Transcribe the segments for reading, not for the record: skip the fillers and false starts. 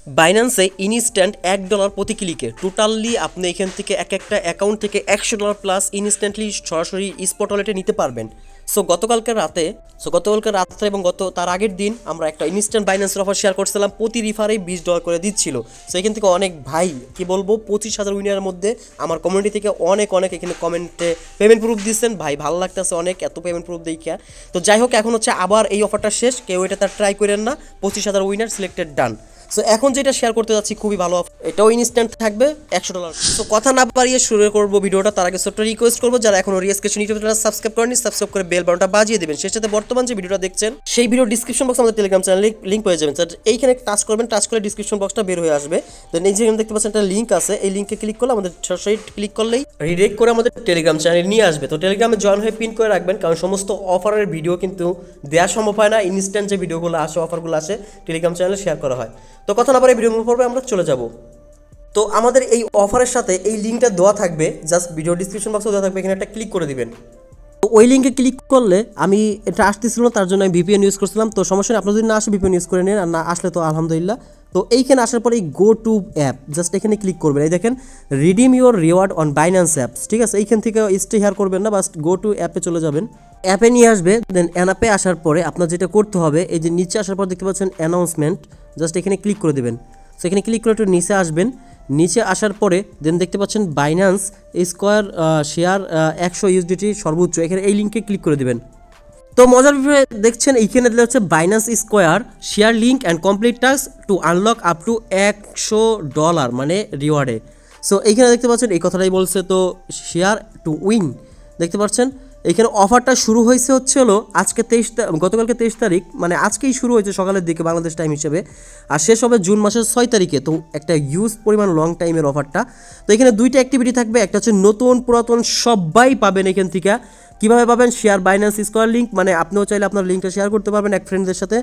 বাইন্যান্সে instant $1 প্রতি ক্লিকে totally আপনি এখান থেকে একটা অ্যাকাউন্ট থেকে $100 প্লাস ইনস্ট্যান্টলি সরাসরি স্পট ওয়ালেটে নিতে পারবেন। গতকালকে রাত্রে এবং তার আগের দিন আমরা একটা ইনস্ট্যান্ট বাইন্যান্সের অফার শেয়ার করছিলাম, প্রতি রিফারেই $20 করে দিচ্ছিল। এখান থেকে অনেক ভাই কি বলবো 25,000 উইনারের মধ্যে আমার কমিউনিটি থেকে অনেক এখানে কমেন্টে পেমেন্ট প্রুফ দিচ্ছেন। ভাই ভালো লাগতেছে অনেক, এত পেমেন্ট প্রুফ দেখিয়া। তো যাই হোক, এখন হচ্ছে আবার এই অফারটা শেষ, কেউ এটা তার ট্রাই করেন না। 25,000 উইনার সিলেক্টেড ডান। এখন যেটা শেয়ার করতে যাচ্ছি খুবই ভালো অফার, এটাও ইনস্ট্যান্ট থাকবে $100। কথা না বাড়িয়ে শুরু করবো ভিডিওটা। তার আগে ছোট্ট রিকোয়েস্ট করবো, যারা এখনো রিয়াজকেশন ইউটিউব চ্যানেল সাবস্ক্রাইব করেনি, সাবস্ক্রাইব করে বেল বাটনটা বাজিয়ে দেবেন। সেই সাথে বর্তমান যে ভিডিওটা দেখছেন সেই ভিডিও ডিসক্রিপশন বক্সে আমাদের টেলিগ্রাম চ্যানেল লিঙ্ক পেয়ে যাবেন। এইখানে টাচ করবেন, টাচ করে ডিসক্রিপশন বক্সটা বের হয়ে আসবে। দেন এই যেখানে দেখতে পাচ্ছেন একটা লিঙ্ক আছে, এই লিঙ্কে ক্লিক করলে আমাদের সরাসরি ক্লিক করলেই রিডাইরেক্ট করে আমাদের টেলিগ্রাম চ্যানেল নিয়ে আসবে। তো টেলিগ্রামে জয়েন হয়ে পিন করে রাখবেন, কারণ সমস্ত অফারের ভিডিও কিন্তু দেওয়া সম্ভব হয় না। ইনস্ট্যান্ট যে ভিডিওগুলো আসে, অফারগুলো আসে, টেলিগ্রাম চ্যানেলে শেয়ার করা হয়। তো কথা না বলে ভিডিও পর্বে আমরা চলে যাব। তো আমাদের এই অফারের সাথে এই লিঙ্কটা দেওয়া থাকবে, জাস্ট ভিডিও ডিসক্রিপশন বক্সে দেওয়া থাকবে, এখানে একটা ক্লিক করে দিবেন। তো ওই লিঙ্কে ক্লিক করলে আমি এটা আসতেছিল না, তার জন্য আমি ভিপিএন ইউজ করছিলাম। তো সমস্যা নেই, আপনার যদি না আসে ভিপিএন ইউজ করে নিন, আর না আসলে তো আলহামদুলিল্লাহ। তো এইখানে আসার পরে এই গো টু অ্যাপ, জাস্ট এখানে ক্লিক করবেন। এই দেখেন redeem your reward on Binance apps, ঠিক আছে। এইখান থেকে স্টে হেয়ার করবেন না, বাস গো টু অ্যাপে চলে যাবেন। অ্যাপে নিয়ে আসবে। দেন অ্যাপে আসার পরে আপনার যেটা করতে হবে, এই যে নিচে আসার পর দেখতে পাচ্ছেন অ্যানাউন্সমেন্ট, জাস্ট এখানে ক্লিক করে দেবেন। এখানে ক্লিক করে একটু নিচে আসবেন। নিচে আসার পরে দেন দেখতে পাচ্ছেন বাইন্যান্স স্কোয়ার শেয়ার 100 USDT সর্বোচ্চ, এখানে এই লিঙ্কে ক্লিক করে দেবেন। তো মজার বিষয়ে দেখছেন এইখানে দিলে হচ্ছে Binance square share link and complete task two unlock up to $100 মানে রিওয়ার্ডে। এইখানে দেখতে পাচ্ছেন এই কথাটাই বলছে। তো শেয়ার টু উইন দেখতে পাচ্ছেন এখানে অফারটা শুরু হয়েছে হলো আজকে গতকালকে 23 তারিখ, মানে আজকেই শুরু হয়েছে সকালের দিকে বাংলাদেশ টাইম হিসেবে, আর শেষ হবে জুন মাসের 6 তারিখে। তো একটা হিউজ পরিমাণ লং টাইমের অফারটা। তো এখানে দুইটা অ্যাক্টিভিটি থাকবে, একটা হচ্ছে নতুন পুরাতন সবাই পাবেন এখান থেকে। কীভাবে পাবেন? শেয়ার বাইন্যান্স স্কোয়ার লিঙ্ক, মানে আপনিও চাইলে আপনার লিঙ্কটা শেয়ার করতে পারবেন এক ফ্রেন্ডদের সাথে।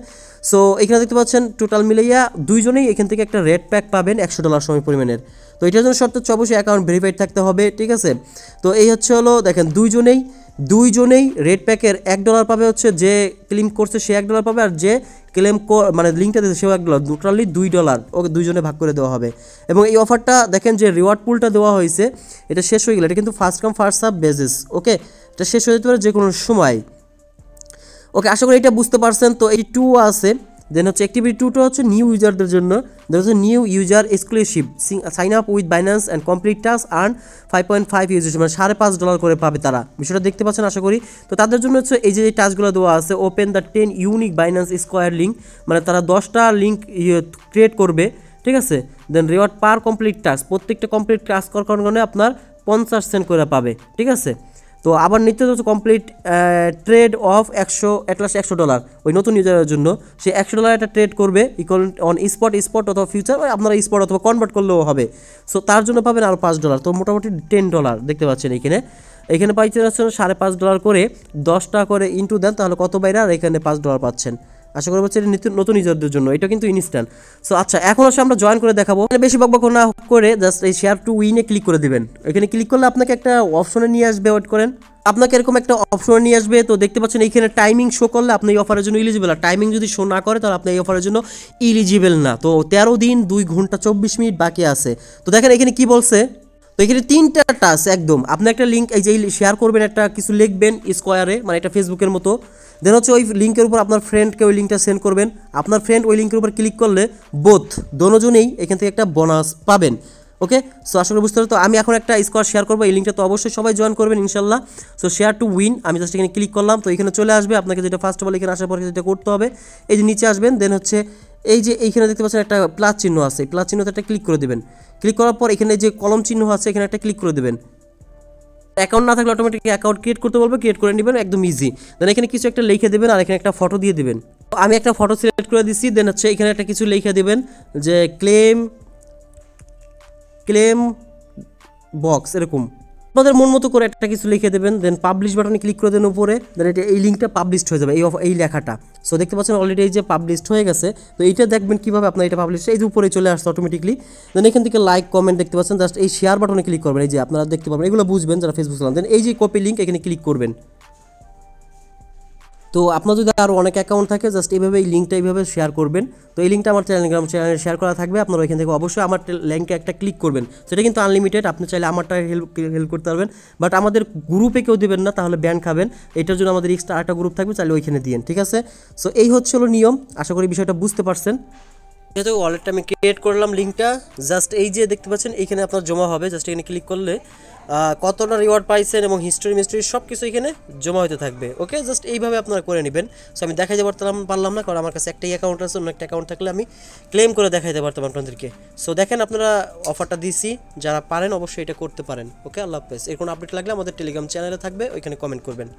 এখানে দেখতে পাচ্ছেন টোটাল মিলাইয়া দুইজনেই এখান থেকে একটা রেড প্যাক পাবেন $100 সময় পরিমাণের। তো এটার জন্য শর্ত হচ্ছে অবশ্যই অ্যাকাউন্ট ভেরিফাইড থাকতে হবে, ঠিক আছে। তো এই হলো দেখেন দুইজনেই রেড প্যাকের $1 পাবে, হচ্ছে যে ক্লেম করছে সে $1 পাবে, আর যে ক্লেম মানে লিঙ্কটা দিচ্ছে সেও $1, টোটালি $2 ওকে দুইজনে ভাগ করে দেওয়া হবে। এবং এই অফারটা দেখেন যে রিওয়ার্ড পুলটা দেওয়া হয়েছে, এটা শেষ হয়ে গেলে, এটা কিন্তু first come first serve basis, okay. এটা শেষ হয়ে যেতে পারে যে কোনো সময়, ওকে। আশা করি এটা বুঝতে পারছেন। তো এই 2 আছে, দেন হচ্ছে অ্যাক্টিভিটি 2টা হচ্ছে নিউ ইউজারদের জন্য। দেন হচ্ছে new user exclusive sign up with Binance and complete task earn 5.5 USDT, মানে $5.5 করে পাবে তারা। বিষয়টা দেখতে পাচ্ছেন আশা করি। তো তাদের জন্য হচ্ছে এই যে টাস্কগুলো দেওয়া আছে, open the 10 unique Binance square link, মানে তারা 10টা লিঙ্ক ক্রিয়েট করবে, ঠিক আছে। দেন রিওয়ার্ড পার কমপ্লিট টাস্ক, প্রত্যেকটা কমপ্লিট টাস্ক করার কারণে আপনার 50 সেন্ট করে পাবে, ঠিক আছে। তো আবার নিতে হচ্ছে কমপ্লিট ট্রেড অফ $100 ওই নতুন ইউজারের জন্য। সে $100 একটা ট্রেড করবে ইকুয়াল অন স্পট অথবা ফিউচার, আপনারা স্পট অথবা কনভার্ট করলেও হবে। তার জন্য পাবেন আরও $5। তো মোটামুটি $10 দেখতে পাচ্ছেন এখানে পাইতে যাচ্ছেন $5.5 করে, 10টা করে ইন্টু দেন তাহলে কত বাইরে, আর এখানে $5 পাচ্ছেন। আশা করি হচ্ছে নতুন ইউজারদের জন্য এটা কিন্তু ইনস্ট্যান্ট। আচ্ছা, এখন হচ্ছে আমরা জয়েন করে দেখাবো। বেশি বকবক না করে জাস্ট এই শেয়ার টু উইনে ক্লিক করে দিবেন। এখানে ক্লিক করলে আপনাকে একটা অপশনে নিয়ে আসবে, ওয়েট করেন, আপনাকে এরকম একটা অপশনে নিয়ে আসবে। তো দেখতে পাচ্ছেন এইখানে টাইমিং শো করলে আপনি এই অফারের জন্য ইলিজিবল, আর টাইমিং যদি শো না করে তাহলে আপনি এই অফারের জন্য ইলিজিবল না। তো 13 দিন 2 ঘন্টা 24 মিনিট বাকি আছে। তো দেখেন এখানে কি বলছে। তো এখানে 3টা টাস্ক একদম, আপনি একটা লিঙ্ক এই যে শেয়ার করবেন, একটা কিছু লিখবেন স্কোয়ারে, মানে এটা ফেসবুকের মতো। দেন হচ্ছে ওই লিঙ্কের উপর আপনার ফ্রেন্ডকে ওই লিঙ্কটা সেন্ড করবেন। আপনার ফ্রেন্ড ওই লিঙ্কের উপর ক্লিক করলে দোনোজনেই এখান থেকে একটা বোনাস পাবেন, ওকে। আশা করি বুঝতে পারো। তো আমি এখন একটা স্কোয়ার শেয়ার করবো, এই লিঙ্কটা তো অবশ্যই সবাই জয়েন করবেন ইনশাল্লাহ। শেয়ার টু উইন আমি জাস্ট এখানে ক্লিক করলাম। তো এখানে চলে আসবে, আপনাকে যেটা ফার্স্ট অফ অল এখানে আসার পরে যেটা করতে হবে, এই যে নিচে আসবেন। দেন হচ্ছে এই যে এইখানে দেখতে পাচ্ছেন একটা প্লাস চিহ্ন আছে, প্লাস চিহ্নতে একটা ক্লিক করে দেবেন। ক্লিক করার পর এখানে যে কলম চিহ্ন আছে এখানে একটা ক্লিক করে দেবেন। অ্যাকাউন্ট না থাকলে অটোমেটিক অ্যাকাউন্ট ক্রিয়েট করতে বলবে, ক্রিয়েট করে নেবেন, একদম ইজি। দেন এখানে কিছু একটা লিখে দেবেন, আর এখানে একটা ফটো দিয়ে দেবেন। আমি একটা ফটো সিলেক্ট করে দিচ্ছি। দেন হচ্ছে এখানে একটা কিছু লিখে দেবেন যে ক্লেম বক্স, এরকম আপনাদের মন মতো করে একটা কিছু লিখে দেবেন। দেন পাবলিশ বাটনে ক্লিক করে দেন উপরে। দেন এটা এই লিঙ্কটা পাবলিশড হয়ে যাবে, এই লেখাটা। দেখতে পাচ্ছেন অলরেডি এই যে পাবলিশড হয়ে গেছে। তো এইটা দেখবেন কীভাবে আপনার এটা পাবলিশ, এই যে উপরে চলে আসছে অটোমেটিকলি। দেন এখান থেকে লাইক কমেন্ট দেখতে পাচ্ছেন, জাস্ট এই শেয়ার বাটনে ক্লিক করবেন। এই যে আপনারা দেখতে পাবেন, এগুলো বুঝবেন যারা ফেসবুক চালান। দেন এই যে কপি লিঙ্ক এখানে ক্লিক করবেন। তো আপনার যদি আরও অনেক অ্যাকাউন্ট থাকে জাস্ট এইভাবে এই লিঙ্কটা এইভাবে শেয়ার করবেন। তো এই লিঙ্কটা আমার টেলিগ্রাম চ্যানেলে শেয়ার করা থাকবে, আপনারা ওইখান থেকে অবশ্যই আমার লিঙ্কে একটা ক্লিক করবেন। সেটা কিন্তু আনলিমিটেড, আপনি চাইলে আমারটা হেল্প করতে পারবেন, বাট আমাদের গ্রুপে কেউ দেবেন না, তাহলে ব্যান খাবেন। এটার জন্য আমাদের এক্সট্রা আরেকটা গ্রুপ থাকবে, চাইলে ওইখানে দিন, ঠিক আছে। সো এই হচ্ছিল নিয়ম, আশা করি বিষয়টা বুঝতে পারছেন। যেহেতু ওয়ালেটটা আমি ক্রিয়েট করলাম, লিঙ্কটা জাস্ট এই যে দেখতে পাচ্ছেন এইখানে আপনার জমা হবে। জাস্ট এখানে ক্লিক করলে কতটা রিওয়ার্ড পাইছেন এবং হিস্টোরি সব কিছু এখানে জমা হতে থাকবে। ওকে, জাস্ট এইভাবে আপনারা করে নেবেন। সো আমি দেখাইতে পারলাম না, কারণ আমার কাছে একটাই অ্যাকাউন্ট আছে, অন্য একটা অ্যাকাউন্ট থাকলে আমি ক্লেম করে দেখাইতে পারতাম আপনাদেরকে। সো দেখেন, আপনারা অফারটা দিছি, যারা পারেন অবশ্যই এটা করতে পারেন। ওকে, আল্লাহ হাফেজ। এর কোনো আপডেট লাগলে আমাদের টেলিগ্রাম চ্যানেলে থাকবে, ওইখানে কমেন্ট করবেন।